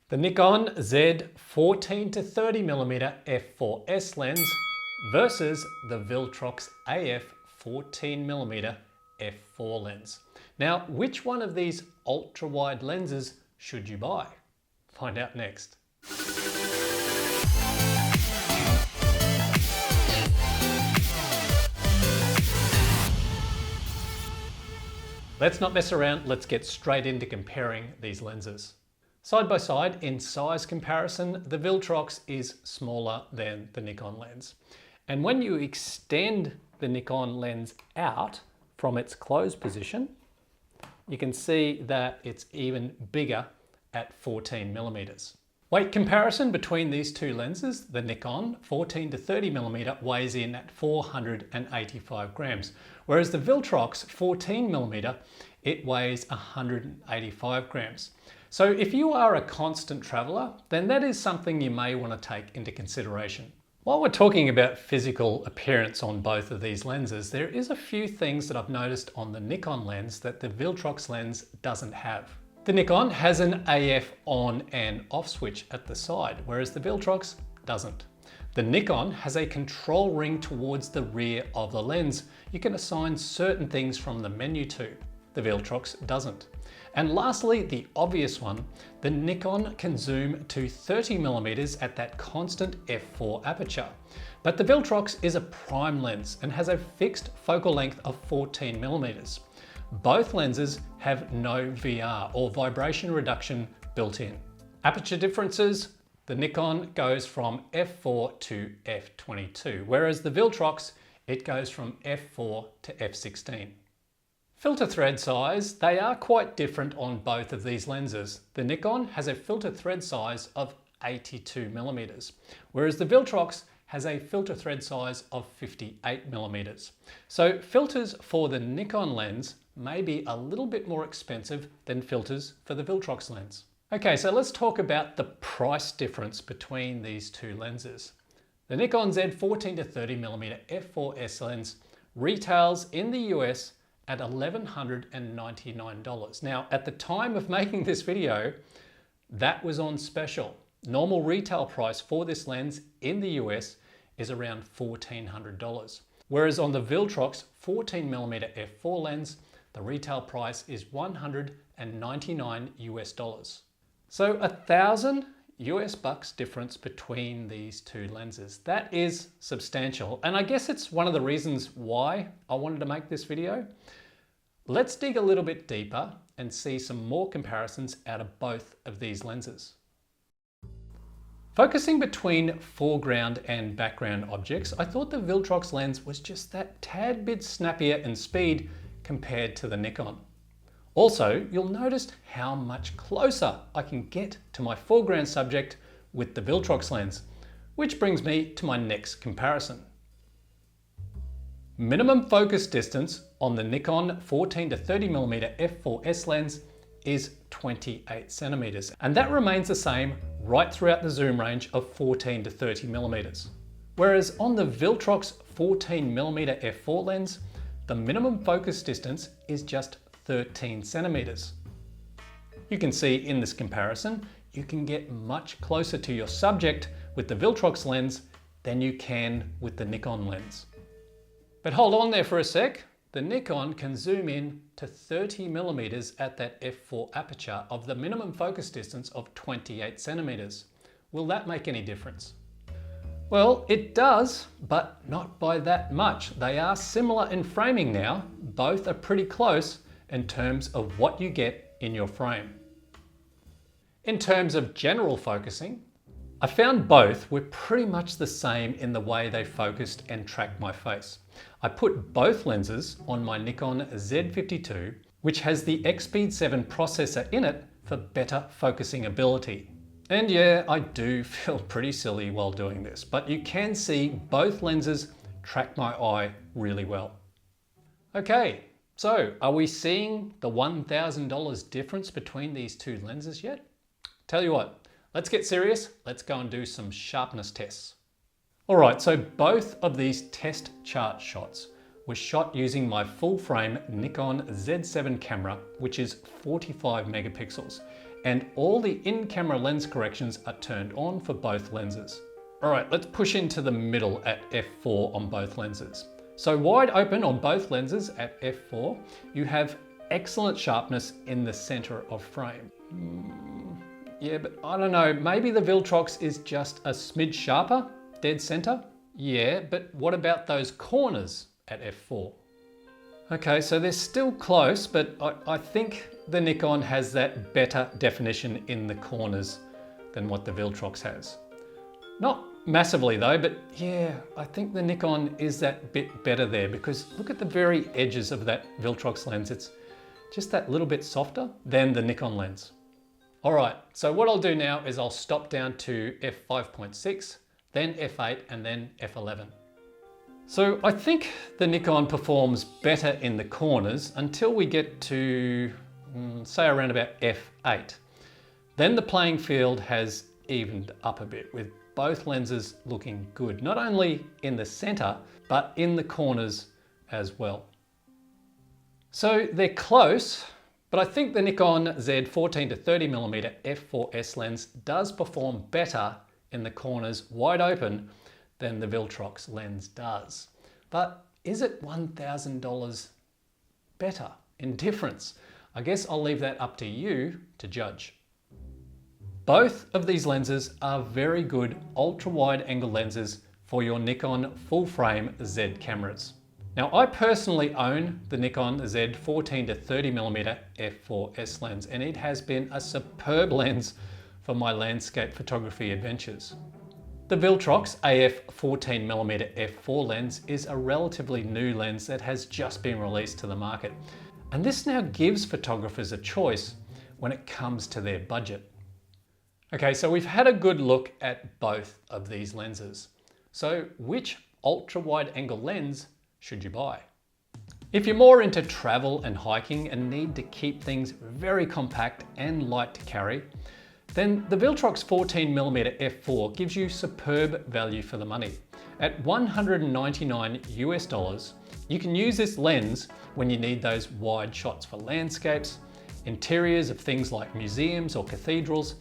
The Nikon Z 14-30mm F4S lens versus the Viltrox AF 14mm F4 lens. Now, which one of these ultra-wide lenses should you buy? Find out next. Let's not mess around, let's get straight into comparing these lenses. Side by side, in size comparison, the Viltrox is smaller than the Nikon lens. And when you extend the Nikon lens out from its closed position, you can see that it's even bigger at 14mm. Weight comparison between these two lenses, the Nikon 14-30mm weighs in at 485 grams, whereas the Viltrox 14mm, it weighs 185 grams. So if you are a constant traveler, then that is something you may want to take into consideration. While we're talking about physical appearance on both of these lenses, there is a few things that I've noticed on the Nikon lens that the Viltrox lens doesn't have. The Nikon has an AF on and off switch at the side, whereas the Viltrox doesn't. The Nikon has a control ring towards the rear of the lens. You can assign certain things from the menu to. The Viltrox doesn't. And lastly, the obvious one, the Nikon can zoom to 30mm at that constant f4 aperture. But the Viltrox is a prime lens and has a fixed focal length of 14mm. Both lenses have no VR or vibration reduction built in. Aperture differences, the Nikon goes from f4 to f22, whereas the Viltrox, it goes from f4 to f16. Filter thread size, they are quite different on both of these lenses. The Nikon has a filter thread size of 82mm, whereas the Viltrox has a filter thread size of 58mm. So filters for the Nikon lens may be a little bit more expensive than filters for the Viltrox lens. Okay, so let's talk about the price difference between these two lenses. The Nikon Z 14-30mm F4S lens retails in the US at $1,199. Now, at the time of making this video, that was on special. Normal retail price for this lens in the US is around $1,400. Whereas on the Viltrox 14mm F4 lens, the retail price is $199 US. So $1,000 difference between these two lenses. That is substantial. And I guess it's one of the reasons why I wanted to make this video. Let's dig a little bit deeper and see some more comparisons out of both of these lenses. Focusing between foreground and background objects, I thought the Viltrox lens was just that tad bit snappier in speed compared to the Nikon. Also, you'll notice how much closer I can get to my foreground subject with the Viltrox lens, which brings me to my next comparison. Minimum focus distance on the Nikon 14-30mm F4S lens is 28 centimeters, and that remains the same right throughout the zoom range of 14 to 30mm. Whereas on the Viltrox 14mm F4 lens, the minimum focus distance is just 13 centimeters. You can see in this comparison, you can get much closer to your subject with the Viltrox lens than you can with the Nikon lens. But hold on there for a sec. The Nikon can zoom in to 30mm at that f4 aperture of the minimum focus distance of 28 centimeters. Will that make any difference? Well, it does, but not by that much. They are similar in framing now. Both are pretty close in terms of what you get in your frame. In terms of general focusing, I found both were pretty much the same in the way they focused and tracked my face. I put both lenses on my Nikon Z52, which has the X-Speed 7 processor in it for better focusing ability. And yeah, I do feel pretty silly while doing this, but you can see both lenses track my eye really well. Okay, so are we seeing the $1,000 difference between these two lenses yet? Tell you what, let's get serious. Let's go and do some sharpness tests. All right, so both of these test chart shots were shot using my full frame Nikon Z7 camera, which is 45 megapixels. and all the in-camera lens corrections are turned on for both lenses. All right, let's push into the middle at f4 on both lenses. So wide open on both lenses at f4, you have excellent sharpness in the center of frame. Yeah, but I don't know, maybe the Viltrox is just a smidge sharper, dead center? Yeah, but what about those corners at f4? Okay, so they're still close, but I think the Nikon has that better definition in the corners than what the Viltrox has. Not massively though, but yeah, I think the Nikon is that bit better there, because look at the very edges of that Viltrox lens. It's just that little bit softer than the Nikon lens. All right, so what I'll do now is I'll stop down to f5.6, then f8, and then f11. So I think the Nikon performs better in the corners until we get to, say around about f8. Then the playing field has evened up a bit, with both lenses looking good, not only in the center, but in the corners as well. So they're close, but I think the Nikon Z 14-30mm F4S lens does perform better in the corners wide open than the Viltrox lens does. But is it $1,000 better in difference? I guess I'll leave that up to you to judge. Both of these lenses are very good ultra-wide angle lenses for your Nikon full-frame Z cameras. Now, I personally own the Nikon Z 14-30mm F4S lens, and it has been a superb lens for my landscape photography adventures. The Viltrox AF 14mm F4 lens is a relatively new lens that has just been released to the market. And this now gives photographers a choice when it comes to their budget. Okay, so we've had a good look at both of these lenses. So which ultra-wide angle lens should you buy? If you're more into travel and hiking and need to keep things very compact and light to carry, then the Viltrox 14mm F4 gives you superb value for the money. At $199 US, you can use this lens when you need those wide shots for landscapes, interiors of things like museums or cathedrals,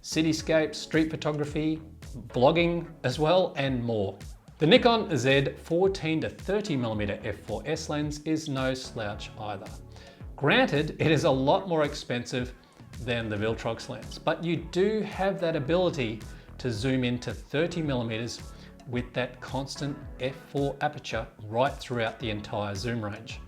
cityscapes, street photography, vlogging as well, and more. The Nikon Z 14-30mm F4S lens is no slouch either. Granted, it is a lot more expensive than the Viltrox lens, but you do have that ability to zoom into 30mm with that constant f4 aperture right throughout the entire zoom range.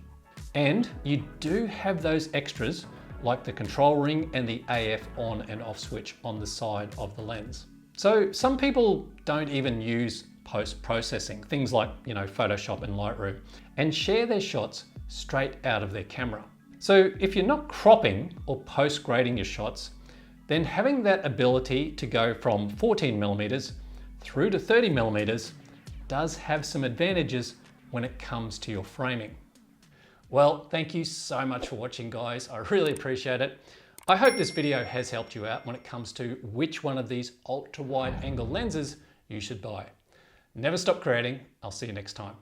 And you do have those extras like the control ring and the AF on and off switch on the side of the lens. So some people don't even use post-processing, things like, Photoshop and Lightroom, and share their shots straight out of their camera. So if you're not cropping or post-grading your shots, then having that ability to go from 14mm through to 30mm does have some advantages when it comes to your framing. Well, thank you so much for watching, guys. I really appreciate it. I hope this video has helped you out when it comes to which one of these ultra-wide angle lenses you should buy. Never stop creating. I'll see you next time.